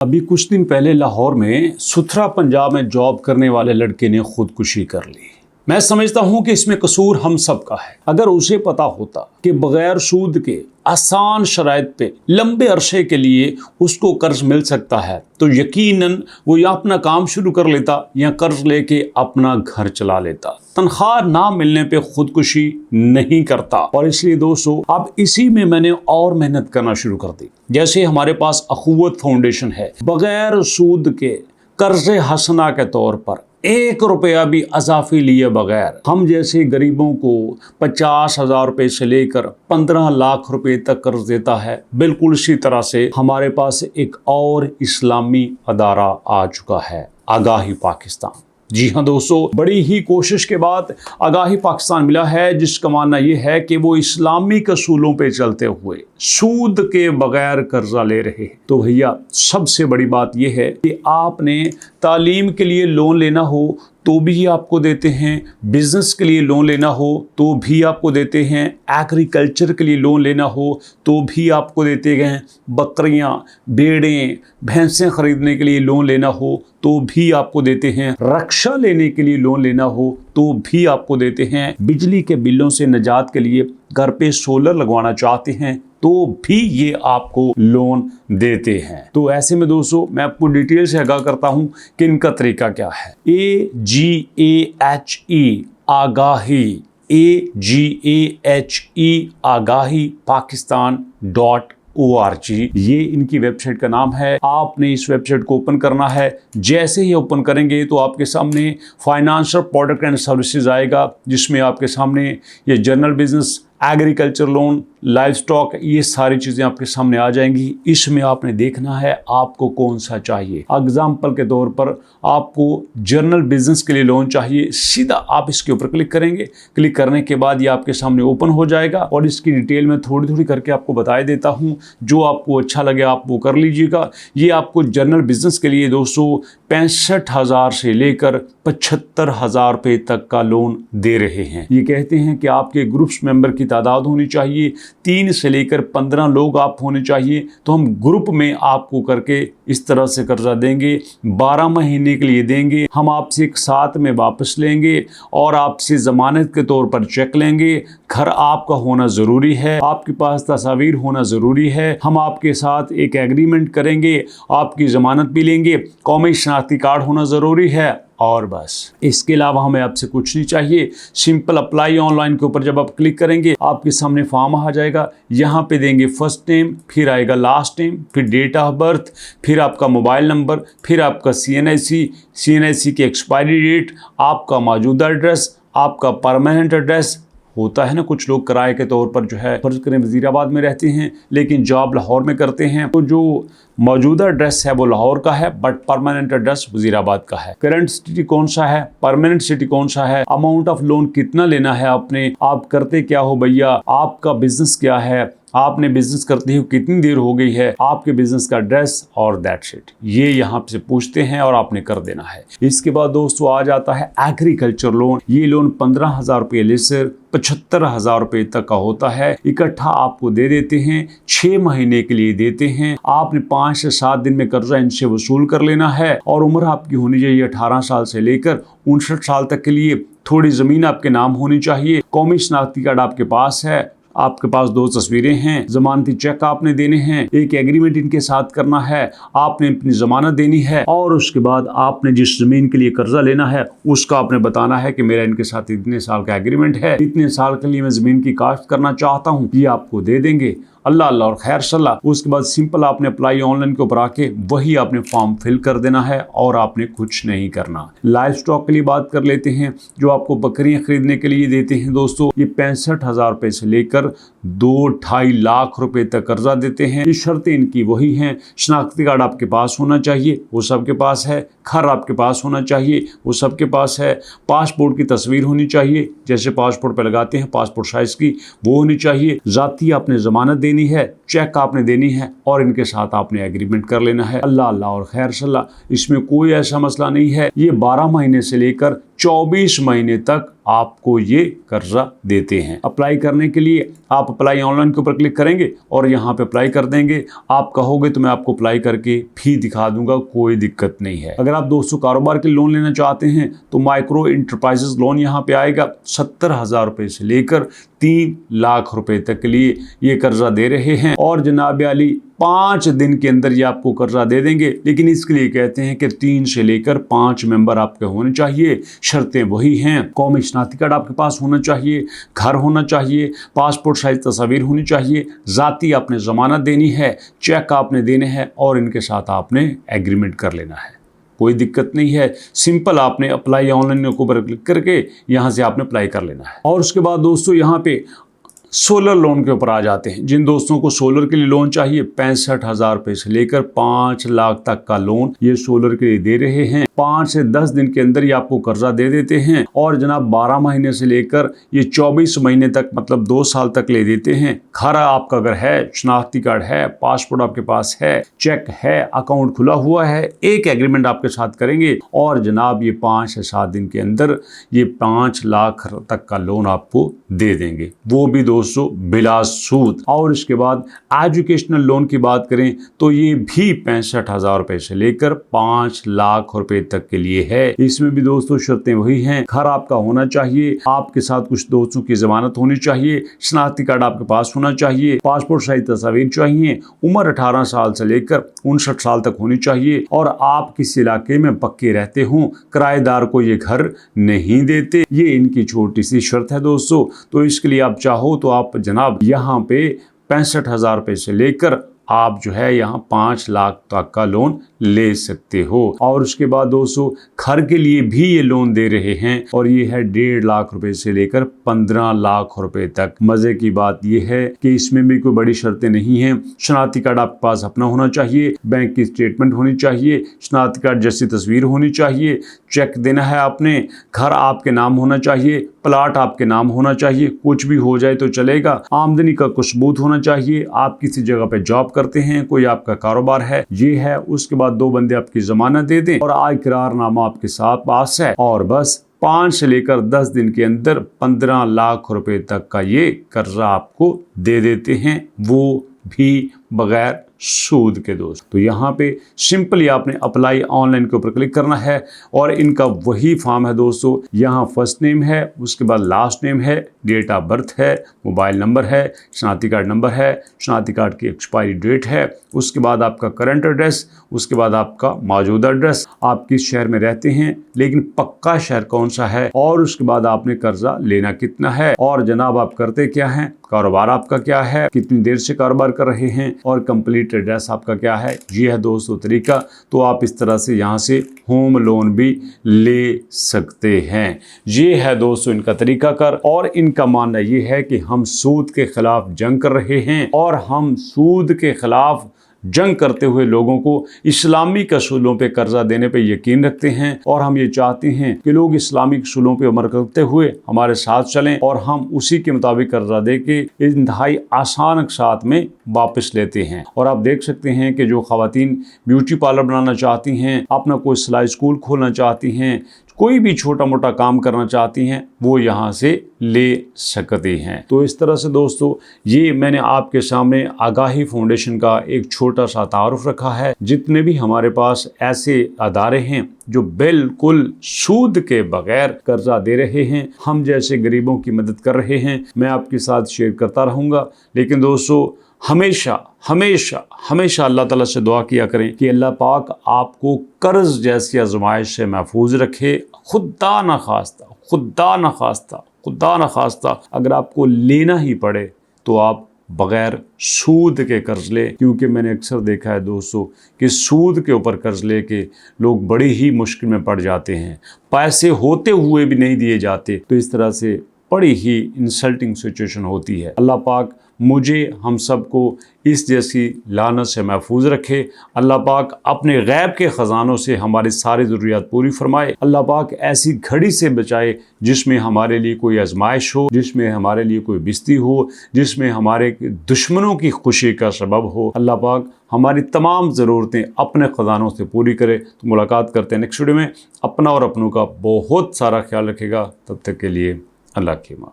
अभी कुछ दिन पहले लाहौर में सुथरा पंजाब में जॉब करने वाले लड़के ने खुदकुशी कर ली। मैं समझता हूं कि इसमें कसूर हम सब का है। अगर उसे पता होता कि बगैर सूद के आसान शराइत पे लंबे अरसे के लिए उसको कर्ज मिल सकता है तो यकीनन वो या अपना काम शुरू कर लेता या कर्ज लेके अपना घर चला लेता। तनख्वाह ना मिलने पे खुदकुशी नहीं करता। और इसलिए दोस्तों अब इसी में मैंने और मेहनत करना शुरू कर दी। जैसे हमारे पास अखुवत फाउंडेशन है, बगैर सूद के कर्ज हसना के तौर पर 1 रुपया भी अजाफी लिए बगैर हम जैसे गरीबों को 50,000 रुपये से लेकर 15 लाख रुपए तक कर्ज देता है। बिल्कुल इसी तरह से हमारे पास एक और इस्लामी अदारा आ चुका है, आगाही पाकिस्तान। जी हाँ दोस्तों, बड़ी ही कोशिश के बाद आगाही पाकिस्तान मिला है, जिसका मानना यह है कि वो इस्लामिक असूलों पे चलते हुए सूद के बगैर कर्जा ले रहे हैं। तो भैया सबसे बड़ी बात यह है कि आपने तालीम के लिए लोन लेना हो तो भी आपको देते हैं, बिजनेस के लिए लोन लेना हो तो भी आपको देते हैं, एग्रीकल्चर के लिए लोन लेना हो तो भी आपको देते हैं, बकरियां, भेड़ें, भैंसें खरीदने के लिए लोन लेना हो तो भी आपको देते हैं, रक्षा लेने के लिए लोन लेना हो तो भी आपको देते हैं, बिजली के बिलों से निजात के लिए घर पे सोलर लगवाना चाहते हैं तो भी ये आपको लोन देते हैं। तो ऐसे में दोस्तों मैं आपको डिटेल से आगाह करता हूं कि इनका तरीका क्या है। AGAHE आगाही, AGAHE आगाही Pakistan.org, ये इनकी वेबसाइट का नाम है। आपने इस वेबसाइट को ओपन करना है। जैसे ही ओपन करेंगे तो आपके सामने फाइनेंशियल प्रोडक्ट एंड सर्विसेज आएगा, जिसमें आपके सामने ये general business, agriculture loan, live stock, ये सारी चीज़ें आपके सामने आ जाएंगी। इसमें आपने देखना है आपको कौन सा चाहिए। एग्जाम्पल के तौर पर आपको जनरल बिजनेस के लिए लोन चाहिए, सीधा आप इसके ऊपर क्लिक करेंगे। क्लिक करने के बाद ये आपके सामने ओपन हो जाएगा और इसकी डिटेल में थोड़ी थोड़ी करके आपको बताए देता हूँ। जो आपको अच्छा लगे आप वो कर लीजिएगा। ये आपको जनरल बिजनेस के लिए दोस्तों 65,000 से लेकर 75,000 रुपये तक का लोन दे रहे हैं। ये कहते हैं कि आपके ग्रुप्स मेंबर की तादाद होनी चाहिए, 3 से लेकर 15 लोग आप होने चाहिए, तो हम ग्रुप में आपको करके इस तरह से कर्जा देंगे। 12 महीने के लिए देंगे। हम आपसे एक साथ में वापस लेंगे और आपसे जमानत के तौर पर चेक लेंगे। घर आपका होना ज़रूरी है, आपके पास तस्वीर होना ज़रूरी है। हम आपके साथ एक एग्रीमेंट करेंगे, आपकी ज़मानत भी लेंगे, कौमी शनाख्ती कार्ड होना ज़रूरी है और बस। इसके अलावा हमें आपसे कुछ नहीं चाहिए। सिंपल अप्लाई ऑनलाइन के ऊपर जब आप क्लिक करेंगे आपके सामने फॉर्म आ जाएगा। यहाँ पे देंगे फर्स्ट नेम, फिर आएगा लास्ट नेम, फिर डेट ऑफ बर्थ, फिर आपका मोबाइल नंबर, फिर आपका CNIC की एक्सपायरी डेट, आपका मौजूदा एड्रेस, आपका परमानेंट एड्रेस। होता है ना कुछ लोग किराए के तौर पर जो है फर्ज करें वजीराबाद में रहते हैं लेकिन जॉब लाहौर में करते हैं, तो जो मौजूदा एड्रेस है वो लाहौर का है बट परमानेंट एड्रेस वजीराबाद का है। करंट सिटी कौन सा है, परमानेंट सिटी कौन सा है, अमाउंट ऑफ लोन कितना लेना है आपने, आप करते क्या हो भैया, आपका बिजनेस क्या है, आपने बिजनेस करते हुए कितनी देर हो गई है, आपके बिजनेस का एड्रेस और दैट्स इट। ये यहाँ से पूछते हैं और आपने कर देना है। इसके बाद दोस्तों आ जाता है एग्रीकल्चर लोन। ये लोन 15,000 रुपये ले से 75,000 रुपये तक का होता है। इकट्ठा आपको दे देते हैं, 6 महीने के लिए देते हैं। आपने 5 से 7 दिन में कर्जा इनसे वसूल कर लेना है और उम्र आपकी होनी चाहिए 18 साल से लेकर 59 साल तक के लिए। थोड़ी ज़मीन आपके नाम होनी चाहिए, कौमी शनाख्ती कार्ड आपके पास है, आपके पास 2 तस्वीरें हैं, जमानती चेक आपने देने हैं, एक एग्रीमेंट इनके साथ करना है, आपने अपनी जमानत देनी है और उसके बाद आपने जिस जमीन के लिए कर्जा लेना है उसका आपने बताना है कि मेरा इनके साथ इतने साल का एग्रीमेंट है, इतने साल के लिए मैं जमीन की काश्त करना चाहता हूँ। ये आपको दे देंगे। अल्लाह अल्लाह और खैर सल्लाह। उसके बाद सिंपल आपने अप्लाई ऑनलाइन के ऊपर आके वही आपने फॉर्म फिल कर देना है और आपने कुछ नहीं करना। लाइव स्टॉक के लिए बात कर लेते हैं। जो आपको बकरियां खरीदने के लिए देते हैं दोस्तों, ये 65,000 रुपये से लेकर 2-2.5 लाख रुपए तक कर्जा देते हैं। ये शर्तें इनकी वही हैं। शनाख्ती कार्ड आपके पास होना चाहिए, वो सबके पास है। घर आपके पास होना चाहिए, वो सबके पास है। पासपोर्ट की तस्वीर होनी चाहिए, जैसे पासपोर्ट पे लगाते हैं पासपोर्ट साइज की, वो होनी चाहिए। जाती आपने जमानत देनी है, चेक आपने देनी है और इनके साथ आपने एग्रीमेंट कर लेना है। अल्लाह अल्लाह और खैर सल्लाह। इसमें कोई ऐसा मसला नहीं है। ये 12 महीने से लेकर 24 महीने तक आपको ये कर्जा देते हैं। अप्लाई करने के लिए आप अप्लाई ऑनलाइन के ऊपर क्लिक करेंगे और यहाँ पे अप्लाई कर देंगे। आप कहोगे तो मैं आपको अप्लाई करके भी दिखा दूंगा, कोई दिक्कत नहीं है। अगर आप दोस्तों कारोबार के लोन लेना चाहते हैं तो माइक्रो इंटरप्राइजेस लोन यहाँ पे आएगा। 70,000 रुपए से लेकर 3 लाख रुपए तक के लिए ये कर्जा दे रहे हैं और जनाब अली 5 दिन के अंदर ये आपको कर्जा दे देंगे। लेकिन इसके लिए कहते हैं कि 3 से लेकर 5 मेंबर आपके होने चाहिए। शर्तें वही हैं, कौमी शनाख्ती कार्ड आपके पास होना चाहिए, घर होना चाहिए, पासपोर्ट साइज तस्वीर होनी चाहिए, जाती आपने जमानत देनी है, चेक आपने देने हैं और इनके साथ आपने एग्रीमेंट कर लेना है। कोई दिक्कत नहीं है, सिंपल आपने अप्लाई ऑनलाइन के ऊपर क्लिक करके यहाँ से आपने अप्लाई कर लेना है। और उसके बाद दोस्तों यहाँ पे सोलर लोन के ऊपर आ जाते हैं। जिन दोस्तों को सोलर के लिए लोन चाहिए 65,000 रुपए से लेकर 5 लाख तक का लोन ये सोलर के लिए दे रहे हैं। 5 से 10 दिन के अंदर ये आपको कर्जा दे देते हैं और जनाब 12 महीने से लेकर ये 24 महीने तक मतलब 2 साल तक ले देते हैं। घर आपका अगर है, शनाख्ती कार्ड है, पासपोर्ट आपके पास है, चेक है, अकाउंट खुला हुआ है, एक एग्रीमेंट आपके साथ करेंगे और जनाब ये 5 से 7 दिन के अंदर ये 5 लाख तक का लोन आपको दे देंगे, वो भी दोस्तों बिला सूद। और इसके बाद एजुकेशनल लोन की बात करें तो ये भी 65,000 रुपए से लेकर 5 लाख रुपए तक के लिए है। इसमें भी दोस्तों शर्तें वही हैं, घर आपका होना चाहिए, आपके साथ कुछ दोस्तों की जमानत होनी चाहिए, शनाख्ती कार्ड आपके पास होना चाहिए, पासपोर्ट साइज तस्वीर चाहिए, उम्र 18 साल से लेकर 59 साल तक होनी चाहिए और आप किस इलाके में पक्के रहते हो, किराएदार को ये घर नहीं देते। ये इनकी छोटी सी शर्त है दोस्तों। तो इसके लिए आप चाहो तो आप जनाब यहाँ पे 65,000 रुपए से लेकर आप जो है यहाँ 5 लाख तक का लोन ले सकते हो। और उसके बाद दोस्तों घर के लिए भी ये लोन दे रहे हैं और ये है 1.5 लाख रुपए से लेकर 15 लाख रुपए तक। मजे की बात ये है कि इसमें भी कोई बड़ी शर्तें नहीं हैं। शनाख्ती कार्ड आपके पास अपना होना चाहिए, बैंक की स्टेटमेंट होनी चाहिए, शनाख्ती कार्ड जैसी तस्वीर होनी चाहिए, चेक देना है आपने, घर आपके नाम होना चाहिए, प्लाट आपके नाम होना चाहिए, कुछ भी हो जाए तो चलेगा, आमदनी का कुछ सबूत होना चाहिए, आप किसी जगह पे जॉब करते हैं, कोई आपका कारोबार है, ये है। उसके बाद 2 बंदे आपकी जमानत दे दें और आय करारनामा आपके साथ पास है और बस 5 से लेकर 10 दिन के अंदर 15 लाख रुपए तक का ये कर्जा आपको दे देते हैं, वो भी बगैर सूद के दोस्त। तो यहाँ पे सिंपली आपने अप्लाई ऑनलाइन के ऊपर क्लिक करना है और इनका वही फॉर्म है दोस्तों। यहाँ फर्स्ट नेम है, उसके बाद लास्ट नेम है, डेट ऑफ बर्थ है, मोबाइल नंबर है, शनाख्ती कार्ड नंबर है, शनाख्ती कार्ड की एक्सपायरी डेट है, उसके बाद आपका करंट एड्रेस, उसके बाद आपका मौजूदा एड्रेस, आप किस शहर में रहते हैं लेकिन पक्का शहर कौन सा है, और उसके बाद आपने कर्जा लेना कितना है और जनाब आप करते क्या हैं, कारोबार आपका क्या है, कितनी देर से कारोबार कर रहे हैं और कंप्लीट एड्रेस आपका क्या है। ये है दोस्तों तरीका। तो आप इस तरह से यहाँ से होम लोन भी ले सकते हैं। ये है दोस्तों इनका तरीका कर। और इनका मानना ये है कि हम सूद के खिलाफ जंग कर रहे हैं और हम सूद के खिलाफ जंग करते हुए लोगों को इस्लामिक असूलों पे कर्जा देने पे यकीन रखते हैं और हम ये चाहते हैं कि लोग इस्लामिक असूलों पे अमल करते हुए हमारे साथ चलें और हम उसी के मुताबिक कर्जा दे के इंतहाई आसान साथ में वापस लेते हैं। और आप देख सकते हैं कि जो ख़वातीन ब्यूटी पार्लर बनाना चाहती हैं, अपना कोई सिलाई स्कूल खोलना चाहती हैं, कोई भी छोटा मोटा काम करना चाहती हैं, वो यहाँ से ले सकते हैं। तो इस तरह से दोस्तों ये मैंने आपके सामने आगाही फाउंडेशन का एक छोटा सा तारुफ रखा है। जितने भी हमारे पास ऐसे अदारे हैं जो बिल्कुल सूद के बगैर कर्जा दे रहे हैं, हम जैसे गरीबों की मदद कर रहे हैं, मैं आपके साथ शेयर करता रहूँगा। लेकिन दोस्तों हमेशा हमेशा हमेशा अल्लाह ताला से दुआ किया करें कि अल्लाह पाक आपको कर्ज जैसी आजमाइश से महफूज रखे। खुदा न खास्ता, खुदा न खास्ता, खुदा न खास्ता अगर आपको लेना ही पड़े तो आप बगैर सूद के कर्ज ले, क्योंकि मैंने अक्सर देखा है दोस्तों कि सूद के ऊपर कर्ज लेके लोग बड़ी ही मुश्किल में पड़ जाते हैं, पैसे होते हुए भी नहीं दिए जाते। तो इस तरह से बड़ी ही इंसल्टिंग सिचुएशन होती है। अल्लाह पाक मुझे हम सबको इस जैसी लानत से महफूज रखे। अल्लाह पाक अपने गैब के ख़जानों से हमारी सारी ज़रूरियात पूरी फरमाए। अल्लाह पाक ऐसी घड़ी से बचाए जिसमें हमारे लिए कोई आजमाइश हो, जिसमें हमारे लिए कोई बिस्ती हो, जिसमें हमारे दुश्मनों की खुशी का सबब हो। अल्लाह पाक हमारी तमाम ज़रूरतें अपने ख़जानों से पूरी करे। तो मुलाकात करते हैं नेक्स्ट वीडियो में। अपना और अपनों का बहुत सारा ख्याल रखेगा। तब तक के लिए अल्लाह की माँ।